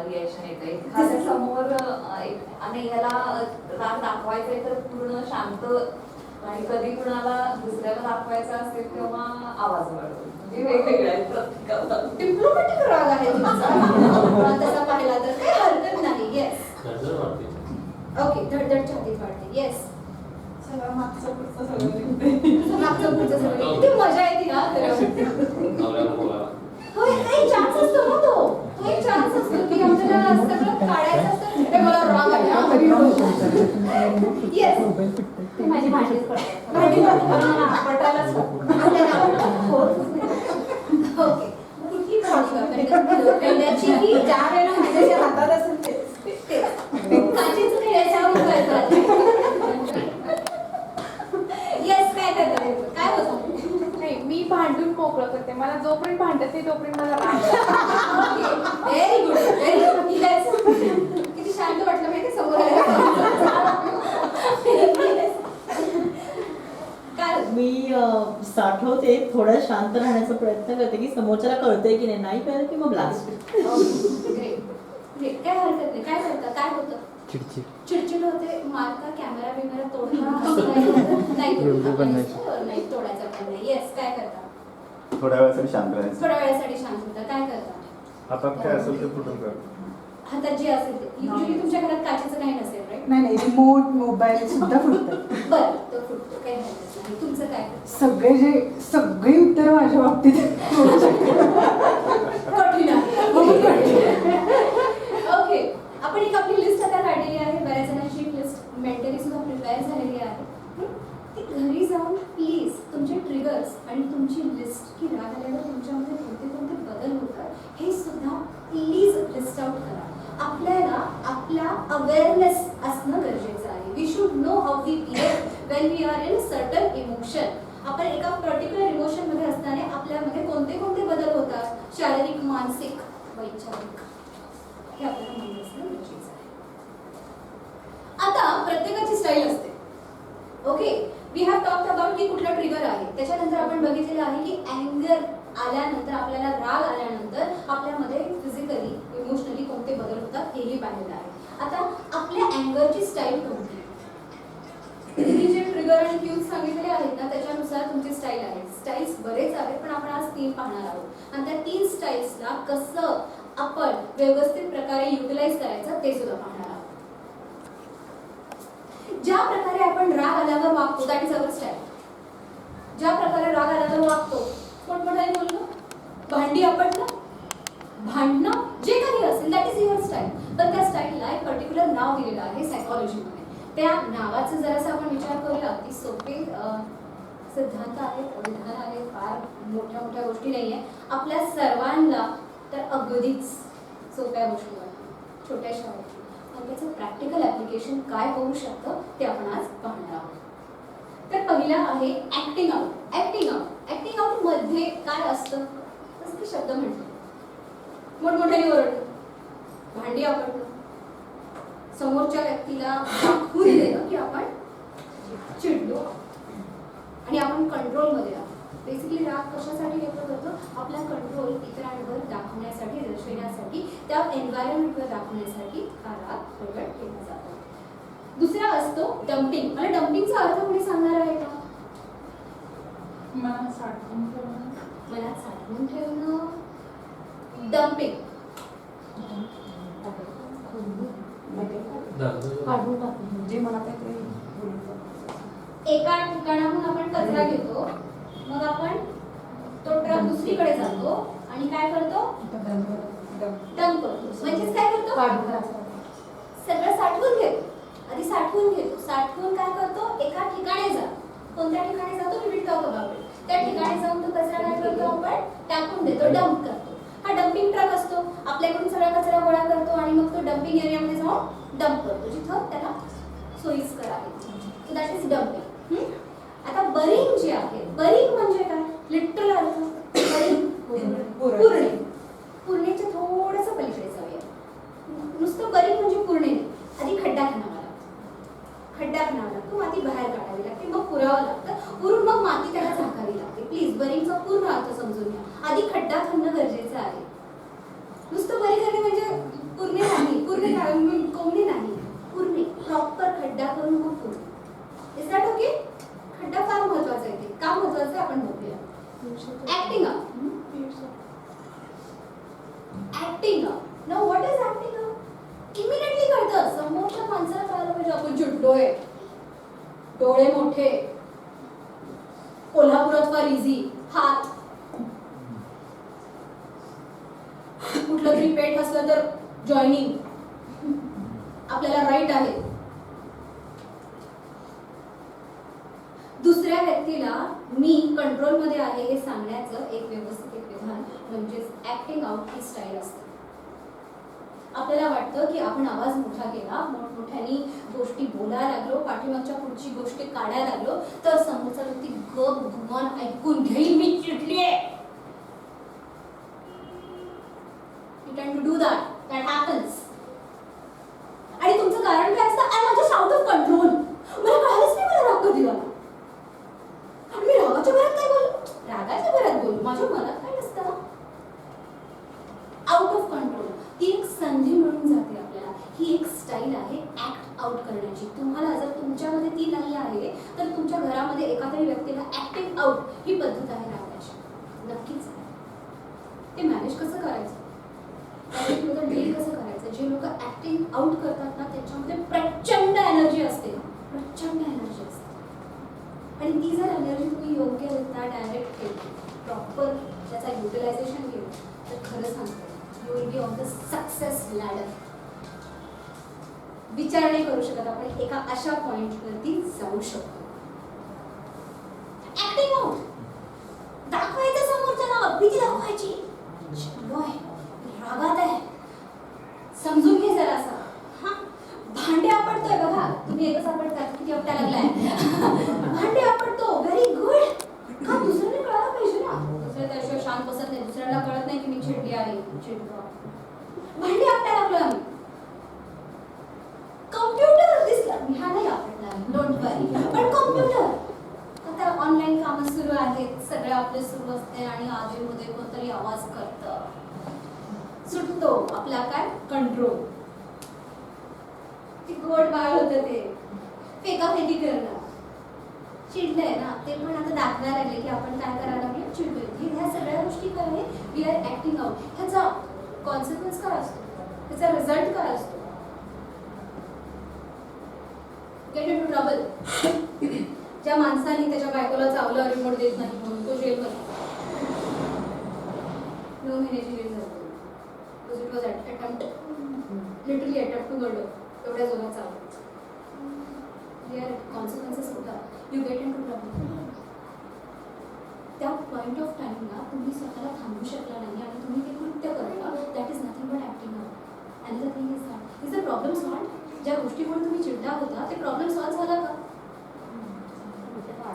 रिएक्शन येते. एखाद्या समोर आणि याला राग दाखवायचा तर पूर्ण शांत, आणि कधी कुणाला दुसऱ्याला दाखवायचा असेल तेव्हा आवाज वाढतो. म्हणजे वेगवेगळ्या आहेत प्रत्येकाला. डिप्लोमॅटिक राग आहे तुमचा. तसा पाहिला तर काही हरकत नाही. येस. ओके, धडधड छातीत वाढते. येस. सगळं मागचं पुढचं सगळं निघते. मागचं पुढचं सगळं. किती मजा येते ना खरं. हो, एक चान्स असतो ना तो एक चान्स असतो की आपल्याला सगळं काढायचं असतं. ते मला राग आला. येस. माझी भांडीच पडतात. भांडी पटायलाच ओके, कुठली भांडी वापरायची की ज्या वेळेला माझ्या हातात असेल ते काचेचं खेळायच्यावर कळतं. येस, काय करतात, काय होतं? नाही, मी भांडून मोकळं करते. मला जोपर्यंत भांडत नाही तोपर्यंत मला राग येतो. Very good, very good. Yes, किती शांत वाटलं माहिती समोर काय. मी साठवते, थोडं शांत राहण्याचा प्रयत्न करते की समोरच्याला कळतंय की नाही कळलं की मग ब्लास्ट. काय हरकत नाही. काय करतं, काय होतं? चिडचिड होते, मारता, कॅमेरा बिमेरा तोडता, नाही तोडायचा पण नाही. येस, काय करता? थोड्या वेळासाठी शांत राहायचं. थोड्या वेळासाठी शांत होता. काय करता? हातात काय असेल ते फुटून काढतो. हातात जे असेल ते. युजली तुमच्या घरात काचेचं काही नसेल, राईट? नाही, रिमोट मोबाईल सुद्धा फुटतात. बरं, तो फुटतो, काही हरकत नाही. तुमचं काय? सगळी उत्तर माझ्या बाबतीत कठीण आहे, खूप कठीण आहे. ओके, आपण एक आपली लिस्ट आता काढलेली आहे. बऱ्याच जणांची लिस्ट मेंटली सुद्धा प्रिपेअर झालेली आहे. ती घरी जाऊन प्लीज तुमचे ट्रिगर्स आणि तुमची लिस्ट की राग आल्यावर तुमच्यामध्ये कोणते कोणते बदल होतात हे सुद्धा प्लीज लिस्ट आउट करा. आपल्याला आपला अवेअरनेस असणं गरजेचं आहे. We should know how we behave when we are in certain emotion. आपण एका पर्टिक्युलर इमोशनमध्ये असताना आपल्यामध्ये कोणते कोणते बदल होतात, शारीरिक, मानसिक, वैचारिक, हे आपल्याला माहिती असणं गरजेचं आहे. आता प्रत्येकाची स्टाईल असते. Okay, we have talked about की कुठला ट्रिगर आहे. त्याच्यानंतर आपण बघितलेलं आहे की अँगर आल्यानंतर, आपल्याला राग आल्यानंतर आपल्यामध्ये फिजिकली, इमोशनली कोणते बदल होतात हेही पाहिलेलं आहे. आता आपल्या अँगरची स्टाईल कोणती? तुम्ही जे ट्रिगर आणि क्यूज सांगितलेले आहेत ना त्याच्यानुसार तुमची स्टाईल आहे. स्टाईल्स बरेच आहेत पण आपण आज 3 पाहणार आहोत आणि त्या 3 स्टाईल्सला कसं आपण व्यवस्थित प्रकारे युटिलाइज करायचं ते सुद्धा पाहणार आहोत. ज्या प्रकारे आपण राग आल्यावर वागतो दॅट इज अवर स्टाईल. ज्या प्रकारे राग आल्यावर वागतो मोठमोठ्याने बोलणं, भांडी आपटणं, भांडणं, जे काही असेल दॅट इज युअर स्टाईल. पण त्या स्टाईलला एक पर्टिक्युलर नाव दिलेलं आहे सायकॉलॉजीमध्ये. त्या नावाचं जरासा आपण विचार करूया. अगदी सोपे सिद्धांत आहेत, विधान आहेत, फार मोठ्या मोठ्या गोष्टी नाही आहे. आपल्या सर्वांना तर अगदीच सोप्या गोष्टी वाटतात, छोट्याशा गोष्टी. पण त्याचं प्रॅक्टिकल ॲप्लिकेशन काय होऊ शकतं ते आपण आज पाहणार आहोत. तर पहिला आहे acting out. Acting out. Acting out मध्ये काय असतं असं ते शब्द म्हणतो. मोठमोठ्याने ओरडणं, भांडी आपटणं, समोरच्या व्यक्तीला दाखवून देणं की आपण चिडलो आणि आपण कंट्रोलमध्ये आहोत. बेसिकली राग कशासाठी व्यक्त करतो? आपला कंट्रोल इतरांवर दाखवण्यासाठी, दर्शवण्यासाठी, त्या एन्व्हायरमेंटवर दाखवण्यासाठी हा राग प्रकट केला जातो. दुसरा असतो डम्पिंग. मला डम्पिंगचा अर्थ कोणी सांगणार आहे का? मनात साठवून ठेवणं. मनात साठवून ठेवणं. डम्पिंग जे मनात आहे ते एका ठिकाणाहून आपण कचरा घेतो, मग आपण तो ट्रक दुसरीकडे जातो आणि काय करतो? डंप करतो. म्हणजेच काय करतो? सगळं साठवून घेतो. आधी साठवून घेतो. साठवून काय करतो? एका ठिकाणी जातो. कोणत्या ठिकाणी जातो? Me talk about it. त्या ठिकाणी जाऊन तो कचरा काय करतो? आपण टाकून देतो, डंप करतो. हा डम्पिंग ट्रक असतो. आपल्याकडून सगळा कचरा गोळा करतो आणि मग तो डम्पिंग एरियामध्ये जाऊन डंप करतो जिथं त्याला सोयीस्कर आहे. So that is dumping. आता बरिंग जे आहे, बरिंग म्हणजे काय? लिटरल अर्थ बरिंग पुरणे. पुरणेच्या थोडंसं पलीकडे जाऊया. नुसतं बरिंग म्हणजे पुरणे नाही. आधी खड्डा खणावा लागतो. खड्डा खणावा लागतो, माती बाहेर काढावी लागते, मग पुरावं लागतं. पुरून मग माती त्याला झाकावी लागते. प्लीज बरिंगचा पूर्ण अर्थ समजून घ्या. आधी खड्डा खणणं गरजेचं आहे. नुसतं बरी करणे म्हणजे पुरणे नाही, कोंबणे नाही, पुरणे. प्रॉपर खड्डा करून मग पुरणे. Is that okay? खड्डा फार महत्वाचा आहे. ते का महत्वाचं आहे आपण बघूया. Acting up. Acting up. Now what is acting up? Immediately कळतं. समोरच्या माणसाला कळायला पाहिजे आपण चिडलोय. डोळे मोठे, कोल्हापुरात फार इझी, हात कुठलं तरी पेट असलं तर जॉईनिंग, आपल्याला राईट आहे. दुसऱ्या व्यक्तीला मी कंट्रोलमध्ये आहे हे सांगण्याचं एक व्यवस्थित एक विधान म्हणजेच ऍक्टिंग आउट ही स्टाईल असते. आपल्याला वाटतं की आपण आवाज मोठा केला, मोठमोठ्यानी गोष्टी बोलायला लागलो, पाठीमागच्या पुढची गोष्टी काढायला लागलो तर समोरचा व्यक्ती गप गुमान ऐकून घेईल मी चिडलीये. You tend to do that. That happens. आणि तुमचं कारण काय असतं? आय माझ्या आउट ऑफ कंट्रोल. मला कळालंच नाही मला राग कधी आला. आणि मी रागाच्या भरात काय बोलू? रागाच्या भरात बोलू. माझ्या मनात काय नसतं. Out of control. ती एक संधी मिळून जाते आपल्याला. ही एक स्टाईल आहे ऍक्ट आउट करण्याची. तुम्हाला जर तुमच्यामध्ये ती नाही आहे तर तुमच्या घरामध्ये एखाद्या व्यक्तीला ऍक्टिंग आउट ही पद्धत आहे रागाची. नक्कीच आहे. ते मॅनेज कसं करायचं? डील कसं करायचं? जे लोक ऍक्टिंग आउट करतात ना त्याच्यामध्ये प्रचंड एनर्जी असते. प्रचंड एनर्जी असते. आणि ती जर एनर्जी तुम्ही योग्यरित्या डायरेक्ट केली, प्रॉपर त्याचा युटिलायझेशन केलं तर खरं सांगते you will be on the success ladder. विचार नाही करू शकत आपण एका अशा पॉइंटवरती जाऊ शकतो. ऍक्टिंग आउट दाखवायचं समोरच्याला, भीती दाखवायची. रागात आहे समजून घे जरासा. हा भांडे आपटतोय बघा. तुम्ही एकच आपटतात किती आपटा लागलाय. भांडे आपटतो. Very good. का दुसऱ्याला कळायला पाहिजे ना. दुसऱ्या त्याशिवाय शांत बसत नाही. दुसऱ्याला कळत नाही की मी चिडली आहे. चिडलो. भांडे आपटायला लागलो आम्ही. कॉम्प्युटर दिसला. मी हा नाही आपटणार. डोंट वरी. पण कॉम्प्युटर आता ऑनलाईन कामं सुरू आहेत. सगळं आपले सुरू असते आणि आधीमध्ये कोणतरी आवाज करतं. सुटतो आपला काय कंट्रोल. ती गोड बाळ होतं ते. फेकाफेकी करणं. चिडलंय ना ते पण आता दाखवायला लागले की आपण काय करायला लागलो चिडलोय. ह्या सगळ्या गोष्टी काय आहे वी आर ऍक्टिंग आउट. ह्याचा कॉन्सिक्वेन्स काय असतो, ह्याचा रिझल्ट काय असतो? Get into trouble. ज्या माणसाने त्याच्या बायकोला चावलं रिमोट देत नाही म्हणून तो जेलमध्ये 9 महिन्याची जेल झाली. It was attempt, literally attempt to murder. एवढ्या जोरात चावलं. देअर कॉन्सिक्वेन्सेस होतात. You get into trouble. त्या पॉईंट ऑफ टाइमला तुम्ही स्वतःला थांबवू शकला नाही आणि तुम्ही ते कृत्य करता. That is nothing but acting out. And the thing is that is the problem solve. ज्या गोष्टीमुळे तुम्ही चिडला होता ते प्रॉब्लेम सॉल्व्ह झाला का?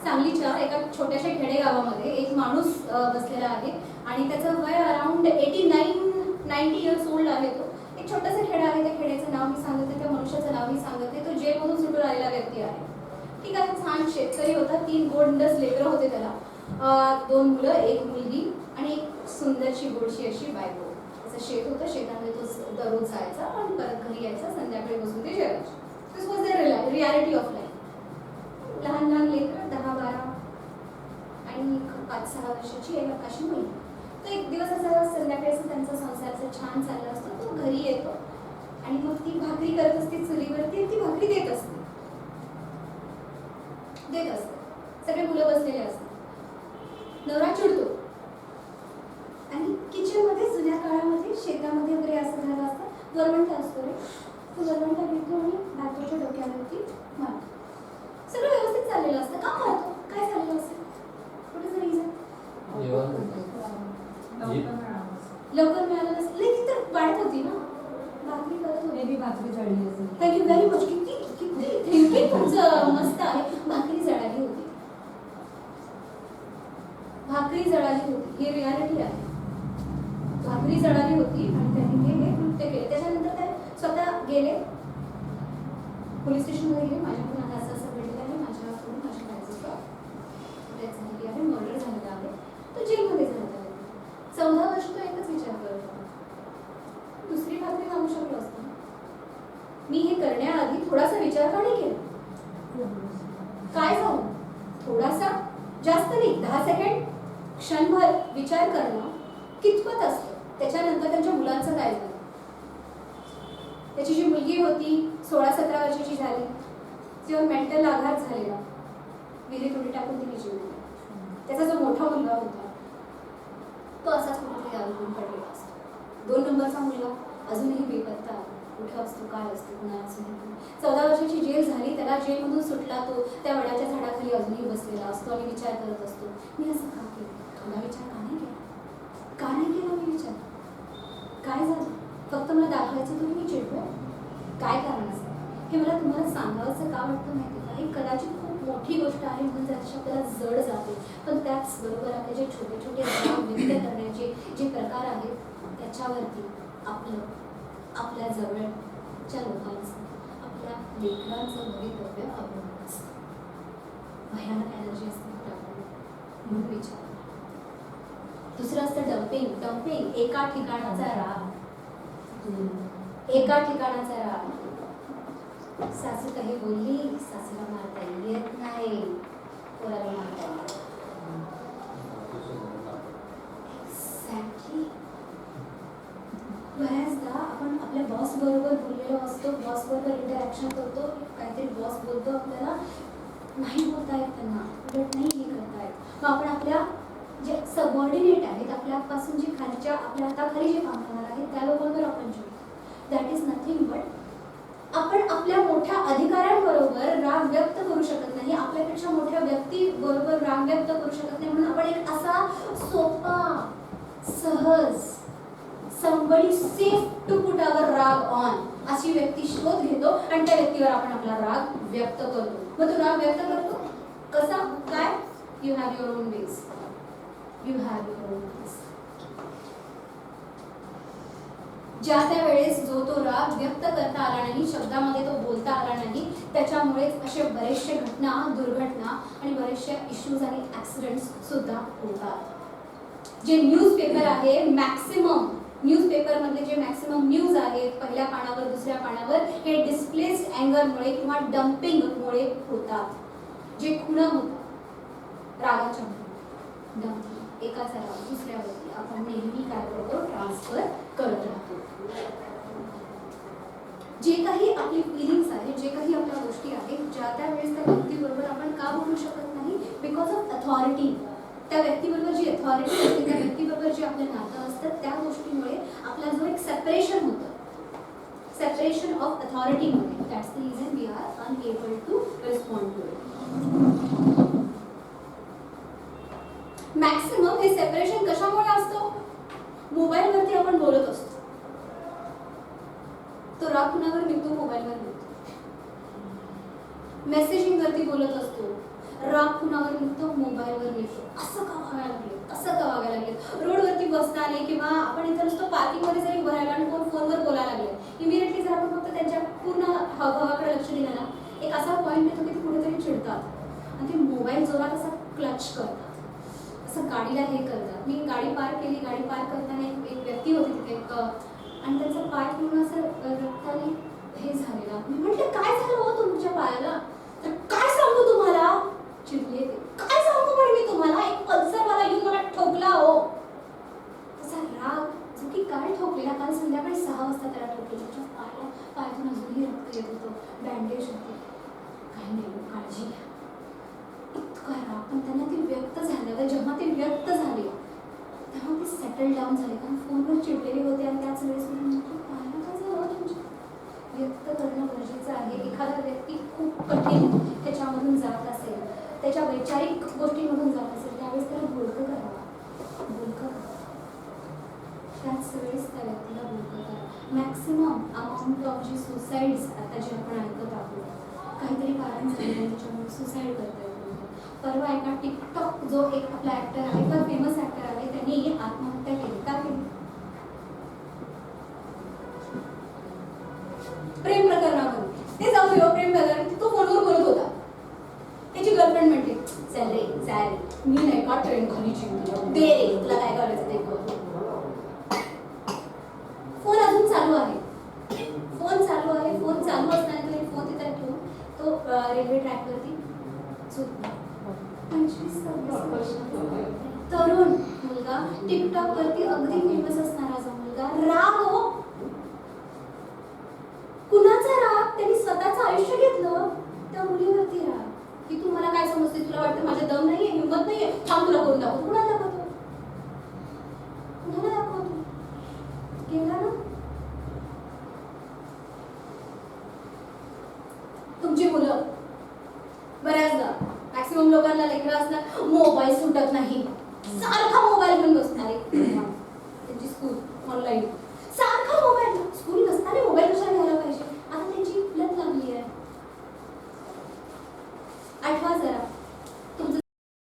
सांगलीच्या एका छोट्याशा खेडेगावामध्ये एक माणूस बसलेला आहे आणि त्याचं वय अराउंड 89-90 इयर्स ओल्ड आहे. तो एक छोटंसं खेडं आहे. त्या खेड्याचं नाव मी सांगत नाही, त्या मनुष्याचं नाव मी सांगत नाही. तो जेलमधून सुटून आलेला व्यक्ती आहे. ठीक आहे. छान शेतकरी होता. 3 गोंडस लेकरं होते त्याला. 2 मुलं, 1 मुलगी आणि एक सुंदरशी गोडशी अशी बायको. त्याचं शेत होतं. शेतामध्ये तो दररोज जायचा आणि परत घरी यायचा. संध्याकाळी बसून ते जेवायचे. This was the reality of life. लहान लहान लेकरं 10-12 आणि 5-6 वर्षाची एक अशी मुलगी. तर एक दिवस असा संध्याकाळी त्यांचा संसाराचा छान चालला असतो. तो घरी येतो आणि मग ती भाकरी करत असते चुलीवरती आणि ती भाकरी देत असते. सगळे मुलं बसलेले असतात. नवरा चिडतो आणि किचनमध्ये जुन्या काळामध्ये शेतामध्ये वगैरे असं झालं असतं. वरवंटा असतो रे. तो वरवंटा घेतो आणि बायकोच्या डोक्यावरती मारतो. सगळं व्यवस्थित चाललेलं असतं. का मारतो? काय झालेलं असेल? कुठे जर रिझन लवकर मिळालं नसेल. ती तर वाढत होती ना. भाकरी करत होती. मेबी भाकरी जळली असेल. Thank you very much. किती थिंकिंग तुमचं मस्त आहे. भाकरी जळाली होती. भाकरी जळाली होती. ही रियालिटी आहे. भाकरी जळाली होती आणि त्यांनी हे कृत्य केले. त्याच्यानंतर ते स्वतः गेले पोलीस स्टेशनमध्ये गेले. माझ्याकडून आता असं घडलेलं आहे. माझ्याकडून माझ्या बायकोचं डेथ झालेली आहे. मर्डर झालेलं आहे. तो जेलमध्ये झालेला आहे. 14 वर्ष तो एकच विचार करत होता. दुसरी भाकरी मागू शकलो असतो. मी हे करण्याआधी थोडासा विचार का नाही केला? काय झालं? थोडासा, जास्त नाही, 10 सेकंड, क्षणभर विचार करणं कितपत असतं. त्याच्यानंतर त्यांच्या मुलांचं काय झालं? त्याची जी मुलगी होती 16-17 वर्षाची झाली. तिच्यावर मेंटल आघात झालेला. विहिरीत उडी टाकून तिने जीव दिला. त्याचा जो मोठा मुलगा होता तो असाच कुठेतरी दारू पडलेला असतो. 2 नंबरचा मुलगा अजूनही बेपत्ता. कुठं असतो, काय असतो, कुणाला असं नाही. 14 वर्षाची जेल झाली. त्याला जेलमधून सुटला. तो त्या वडाच्या झाडाखाली अजूनही बसलेला असतो आणि विचार करत असतो, मी असं का केलं? थोडा विचार का नाही केला? का नाही केला मी विचार? काय झालं? फक्त मला दाखवायचं तुम्ही मी चिडलो. काय कारण असेल? हे मला तुम्हाला सांगावंसं का वाटतं माहिती का? ही कदाचित खूप मोठी गोष्ट आहे म्हणून त्याच्या आपल्याला जड जाते. पण त्याचबरोबर आपले जे छोटे छोटे राग व्यक्त करण्याचे जे प्रकार आहेत त्याच्यावरती आपल्या जवळच्या लोकांचं, आपल्या लेकरांचं भवितव्य अवलंबून असतं. भयानक एनर्जी असते म्हणून विचार. दुसरं असतं डम्पिंग. डम्पिंग एका ठिकाणाचा राग. एका ठिकाणाचा राग. सासू काही बोलली, सासूला मारता येत नाही, पोराला मारता येत. एक्झॅक्टली. बऱ्याचदा आपण आपल्या बॉस बरोबर बोललेलो असतो, बॉस बरोबर इंटरॅक्शन करतो, काहीतरी बॉस बोलतो आपल्याला, नाही बोलता येत त्यांना, उलट नाही हे करता येत. मग आपण आपल्या जे सबऑर्डिनेट आहेत, आपल्यापासून जे खालच्या आपल्या हाताखाली जे काम करणार आहेत त्या लोकांवर आपण चिडतो. दॅट इज नथिंग बट आपण आपल्या मोठ्या अधिकाऱ्यांबरोबर राग व्यक्त करू शकत नाही, आपल्यापेक्षा मोठ्या व्यक्ती बरोबर राग व्यक्त करू शकत नाही. म्हणून आपण एक असा सोपा, सहज, somebody safe to put our राग ऑन अशी व्यक्ती शोध घेतो आणि त्या व्यक्तीवर आपण आपला राग व्यक्त करतो. मग तो राग व्यक्त करतो कसा? काय? You have your own ways. You have your own ways. ज्या त्या वेळेस जो तो राग व्यक्त करता आला नाही, शब्दामध्ये तो बोलता आला नाही, त्याच्यामुळेच असे बरेचसे घटना, दुर्घटना आणि बरेचसे इश्यूज आणि ऍक्सिडेंट्स सुद्धा होतात. जे न्यूजपेपर आहे, मॅक्सिमम न्यूजपेपरमधले जे मॅक्सिमम न्यूज आहेत पहिल्या पानावर, दुसऱ्या पानावर, हे डिस्प्लेस्ड अँगरमुळे किंवा डम्पिंगमुळे होतात. जे खुणं होतं, रागाच्या धमकी, एकाचा राग दुसऱ्यावरती आपण नेहमी काय करतो, ट्रान्सफर करत राहतो. जे काही आपली फिलिंग्स आहेत, जे काही आपल्या गोष्टी आहेत, ज्या त्या वेळेस त्या व्यक्तीबरोबर आपण का बोलू शकत नाही, बिकॉज ऑफ अथॉरिटी. त्या व्यक्तीबरोबर जी अथॉरिटी असते, त्या व्यक्तीबरोबर जे आपलं नातं असतं, त्या गोष्टीमुळे आपला जो एक सेपरेशन होतं, सेपरेशन ऑफ अथॉरिटीमुळे, that's the reason we are unable to respond to it. Maximum हे सेपरेशन कशामुळे असतं? मोबाईलवरती आपण बोलत असतो, तो राग कुणावर निघतो? मोबाईलवर निघतो. मेसेजिंग वरती बोलत असतो, राग कुणावर निघतो? मोबाईलवर निघतो. असं का वागायला लागले, असं का वागायला लागले? रोडवरती बसताना किंवा आपण इथं नुसतं पार्किंगमध्ये जरी उभं राहिलं आणि कोण फोनवर बोलायला लागले, इमिडिएटली जर आपण फक्त त्यांच्या पूर्ण हावभावाकडे लक्ष दिलं ना, एक असा पॉईंट येतो की ते कुठेतरी चिडतात आणि ते मोबाईल जोरात असा क्लच करतात, असं गाडीला हे करतात. मी गाडी पार्क केली, गाडी पार्क करताना एक व्यक्ती होती तिथे आणि त्यांचा पाय पूर्ण असं रक्ताने हे झालेला. मी म्हटलं काय झालं हो तुमच्या पायाला? तर काय सांगू तुम्हाला, चिडले ते. काय सांगू पण मी तुम्हाला, एक पल्सर मला येऊन मला ठोकला हो. तसा राग जो की काय ठोकलेला, काल संध्याकाळी 6 वाजता त्याला ठोकलेला. त्याच्या पायातून अजूनही रक्त येत होतं, बँडेज होते. काही नाही, काळजी घ्या. इतका राग, पण त्यांना ते व्यक्त झालं. जेव्हा ते व्यक्त झाले तेव्हा ते सेटल डाऊन झाले, कारण फोनवर चिडलेले होते आणि त्याच वेळेस मी म्हटलं पाहायला काय झालं तुमच्या. व्यक्त करणं गरजेचं आहे. एखादा व्यक्ती खूप कठीण त्याच्यामधून जात असेल, त्याच्या वैचारिक गोष्टींमधून जात असेल, त्यावेळेस त्याला बोलकं करावं, बोलकं करावं. त्याच वेळेस त्या व्यक्तीला बोलकं करावं. मॅक्सिमम अमाऊंट ऑफ जी सुसाईड्स आता जे आपण ऐकत आहोत, काहीतरी कारण झालेलं त्याच्यामुळे सुसाईड करतात. परवा एका टिकटॉक जो एक आपला ऍक्टर आहे, का फेमस ऍक्टर आहे, त्यांनी आत्महत्या केली. का केली? प्रेम प्रकरणामध्ये. ते जाऊ दे, प्रेम प्रकरण, तो फोनवर बोलत होता. त्याची गर्लफ्रेंड म्हणते चल रे चाल, मी नाही का ट्रेन खाली चिंतू दे रे, तुला काय करायचं ते कर. फोन अजून चालू आहे, फोन चालू आहे. फोन चालू असताना तो फोन तिथे ठेवून तो रेल्वे ट्रॅकवरती झोपला. 25-26 वर्षाचा तरुण मुलगा, टिकटॉक वरती अगदी फेमस असणारा जो मुलगा. राग हो, कुणाचा राग? त्यांनी स्वतःचं आयुष्य घेतलं. त्या मुलीवरती राग की तू मला काय समजते, तुला वाटतं माझ्या दम नाहीये, हिंमत नाहीये, थांब तुला करून दाखवतो. कुणाला दाखवतो, कुणाला दाखवतो? गेला ना. तुमची मुलं बऱ्याचदा, मॅक्सिमम लोकांना लेकरं असणार, मोबाईल सुटत नाही, सारखा मोबाईल घेऊन बसणार आहे. त्यांची स्कूल ऑनलाईन,